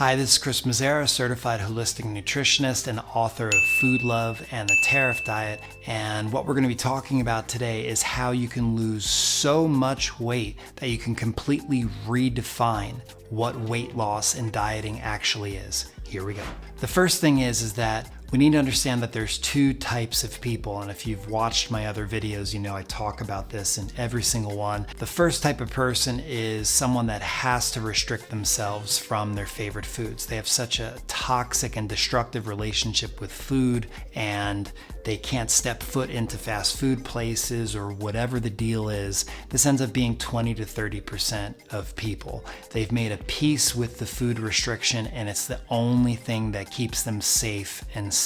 Hi, this is Chris Mezera, certified holistic nutritionist and author of Food Love and the Tariff diet. And what we're going to be talking about today is how you can lose so much weight that you can completely redefine what weight loss and dieting actually is. Here we go. The first thing is that we need to understand that there's two types of people, and if you've watched my other videos, you know I talk about this in every single one. The first type of person is someone that has to restrict themselves from their favorite foods. They have such a toxic and destructive relationship with food, and they can't step foot into fast food places or whatever the deal is. This ends up being 20 to 30% of people. They've made a peace with the food restriction, and it's the only thing that keeps them safe and sane.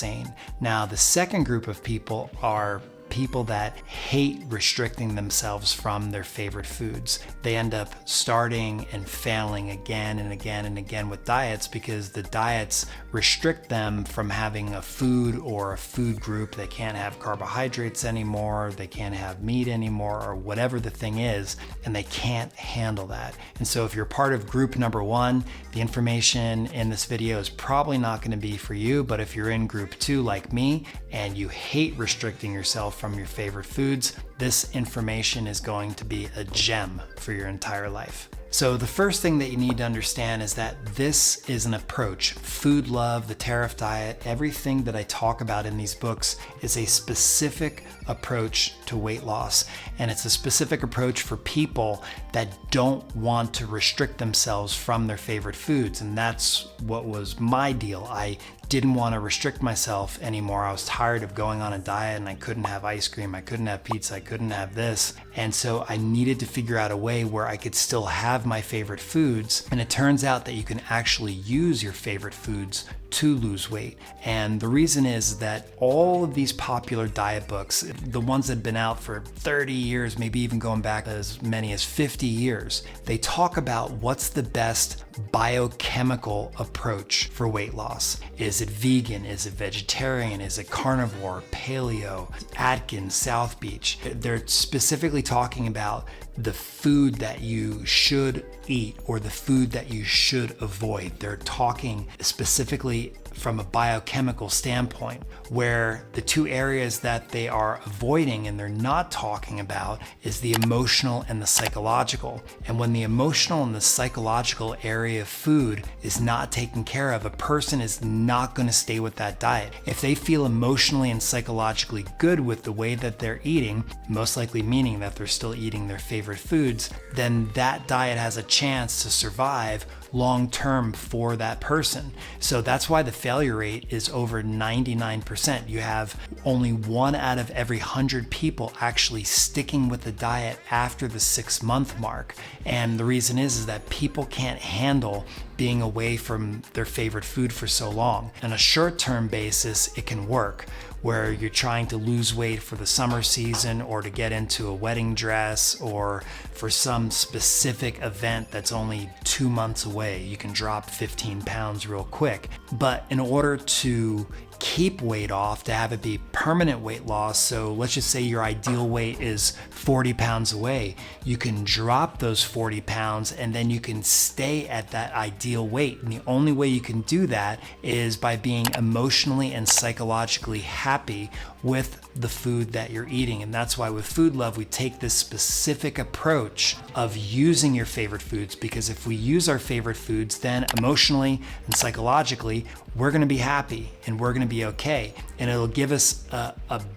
Now, the second group of people are people that hate restricting themselves from their favorite foods. They end up starting and failing again and again and again with diets because the diets restrict them from having a food or a food group. They can't have carbohydrates anymore, they can't have meat anymore, or whatever the thing is, and they can't handle that. And so if you're part of group number one, the information in this video is probably not going to be for you, but if you're in group two like me and you hate restricting yourself from your favorite foods, this information is going to be a gem for your entire life. So the first thing that you need to understand is that this is an approach. Food Love, the Tariff diet, everything that I talk about in these books is a specific approach to weight loss. And it's a specific approach for people that don't want to restrict themselves from their favorite foods. And that's what was my deal. I didn't want to restrict myself anymore. I was tired of going on a diet and I couldn't have ice cream, I couldn't have pizza, I couldn't have this. And so I needed to figure out a way where I could still have my favorite foods. And it turns out that you can actually use your favorite foods to lose weight. And the reason is that all of these popular diet books, the ones that have been out for 30 years, maybe even going back as many as 50 years, they talk about what's the best biochemical approach for weight loss. Is it vegan? Is it vegetarian? Is it carnivore, paleo, Atkins, South Beach? They're specifically talking about the food that you should eat or the food that you should avoid. They're talking specifically from a biochemical standpoint, where the two areas that they are avoiding and they're not talking about is the emotional and the psychological. And when the emotional and the psychological area of food is not taken care of, a person is not going to stay with that diet. If they feel emotionally and psychologically good with the way that they're eating, most likely meaning that they're still eating their favorite foods, then that diet has a chance to survive long term for that person. So that's why the failure rate is over 99%. You have only 1 out of every 100 people actually sticking with the diet after the 6-month mark. And the reason is that people can't handle being away from their favorite food for so long. On a short-term basis, it can work, where you're trying to lose weight for the summer season or to get into a wedding dress or for some specific event that's only 2 months away. You can drop 15 pounds real quick. But in order to keep weight off, to have it be permanent weight loss, so let's just say your ideal weight is 40 pounds away, you can drop those 40 pounds and then you can stay at that ideal weight. And the only way you can do that is by being emotionally and psychologically happy with the food that you're eating. And that's why with Food Love, we take this specific approach of using your favorite foods, because if we use our favorite foods, then emotionally and psychologically, we're going to be happy and we're going to be okay. And it'll give us a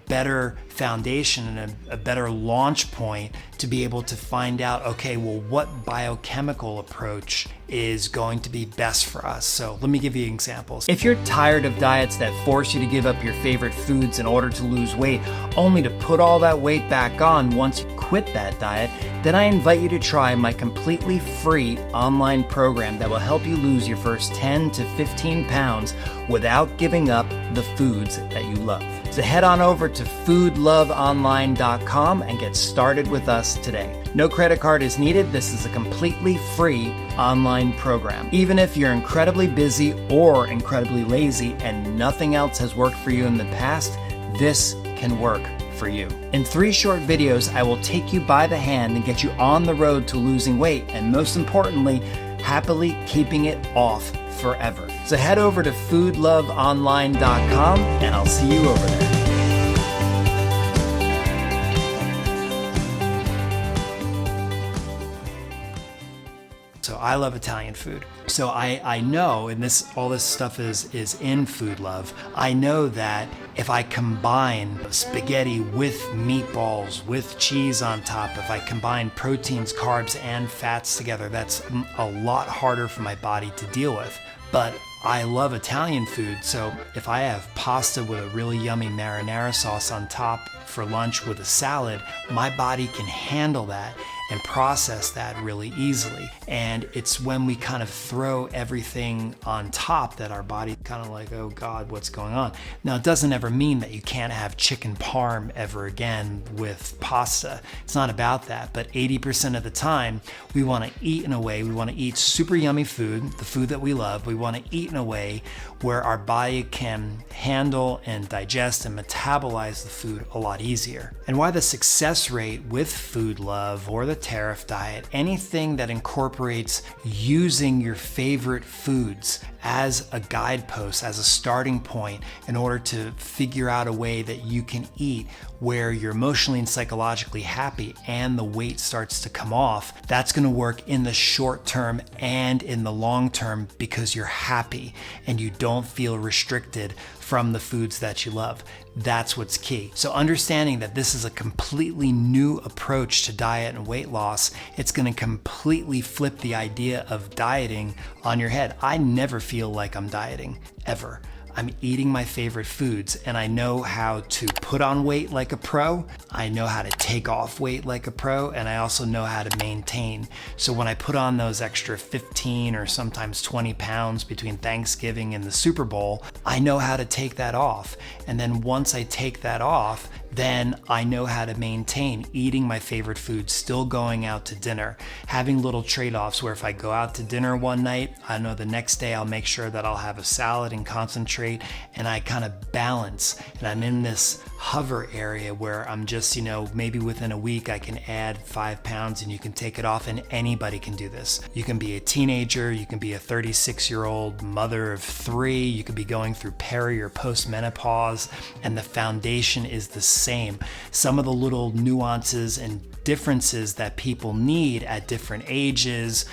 better foundation and a better launch point to be able to find out, okay, well, what biochemical approach is going to be best for us. So let me give you examples. If you're tired of diets that force you to give up your favorite foods in order to lose weight, only to put all that weight back on once you quit that diet, then I invite you to try my completely free online program that will help you lose your first 10 to 15 pounds without giving up the foods that you love. So head on over to foodloveonline.com and get started with us today. No credit card is needed. This is a completely free online program. Even if you're incredibly busy or incredibly lazy and nothing else has worked for you in the past, this can work for you. In 3 short videos, I will take you by the hand and get you on the road to losing weight, and most importantly, happily keeping it off forever. So head over to foodloveonline.com and I'll see you over there. So I love Italian food. So I know, and all this stuff is in Food Love, I know that if I combine spaghetti with meatballs, with cheese on top, if I combine proteins, carbs, and fats together, that's a lot harder for my body to deal with. But I love Italian food, so if I have pasta with a really yummy marinara sauce on top for lunch with a salad, my body can handle that and process that really easily. And it's when we kind of throw everything on top that our body kind of like, oh God, what's going on? Now, it doesn't ever mean that you can't have chicken parm ever again with pasta. It's not about that, but 80% of the time, we wanna eat in a way, we wanna eat super yummy food, the food that we love. We wanna eat in a way where our body can handle and digest and metabolize the food a lot easier. And why the success rate with Food Love or the Tariff diet, anything that incorporates using your favorite foods as a guidepost, as a starting point in order to figure out a way that you can eat where you're emotionally and psychologically happy and the weight starts to come off, that's gonna work in the short term and in the long term because you're happy and you don't feel restricted from the foods that you love. That's what's key. So understanding that this is a completely new approach to diet and weight loss, it's gonna completely flip the idea of dieting on your head. I never feel like I'm dieting, ever. I'm eating my favorite foods and I know how to put on weight like a pro. I know how to take off weight like a pro, and I also know how to maintain. So when I put on those extra 15 or sometimes 20 pounds between Thanksgiving and the Super Bowl, I know how to take that off. And then once I take that off, then I know how to maintain eating my favorite food, still going out to dinner, having little trade-offs where if I go out to dinner one night, I know the next day I'll make sure that I'll have a salad and concentrate, and I kind of balance. And I'm in this hover area where I'm just, maybe within a week I can add 5 pounds and you can take it off, and anybody can do this. You can be a teenager, you can be a 36-year-old mother of 3, you could be going through peri or post-menopause, and the foundation is the same. Some of the little nuances and differences that people need at different ages,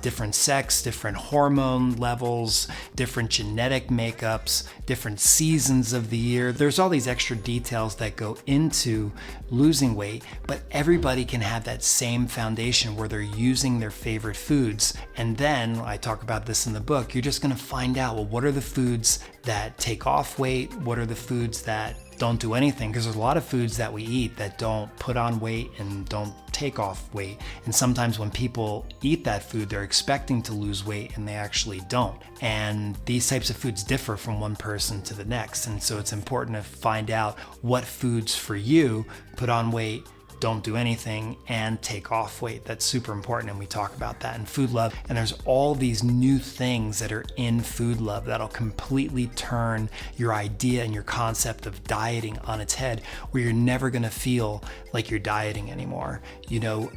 different sex, different hormone levels, different genetic makeups, different seasons of the year. There's all these extra details that go into losing weight, but everybody can have that same foundation where they're using their favorite foods. And then, I talk about this in the book, you're just gonna find out, well, what are the foods that take off weight? What are the foods that don't do anything? Because there's a lot of foods that we eat that don't put on weight and don't take off weight. And sometimes when people eat that food, they're expecting to lose weight and they actually don't. And these types of foods differ from one person to the next. And so it's important to find out what foods for you put on weight, don't do anything, and take off weight. That's super important, and we talk about that in Food Love. And there's all these new things that are in Food Love that'll completely turn your idea and your concept of dieting on its head, where you're never gonna feel like you're dieting anymore.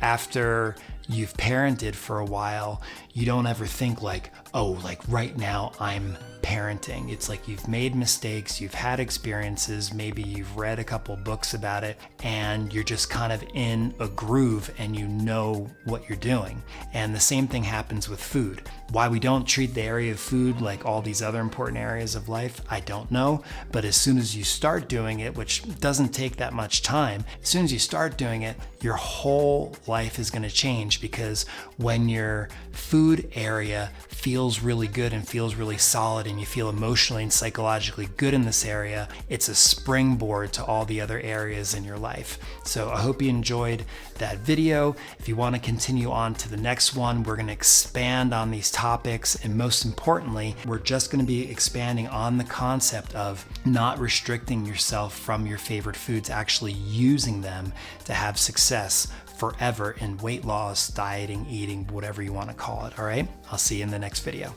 After you've parented for a while, you don't ever think like, oh, like right now I'm parenting. It's like you've made mistakes, you've had experiences, maybe you've read a couple books about it, and you're just kind of in a groove and you know what you're doing. And the same thing happens with food. Why we don't treat the area of food like all these other important areas of life, I don't know. But as soon as you start doing it, which doesn't take that much time, as soon as you start doing it, your whole life is going to change, because when your food area feels really good and feels really solid and you feel emotionally and psychologically good in this area, it's a springboard to all the other areas in your life. So I hope you enjoyed that video. If you want to continue on to the next one, we're going to expand on these topics, and most importantly, we're just going to be expanding on the concept of not restricting yourself from your favorite foods, actually using them to have success forever in weight loss, dieting, eating, whatever you want to call it. All right, I'll see you in the next video.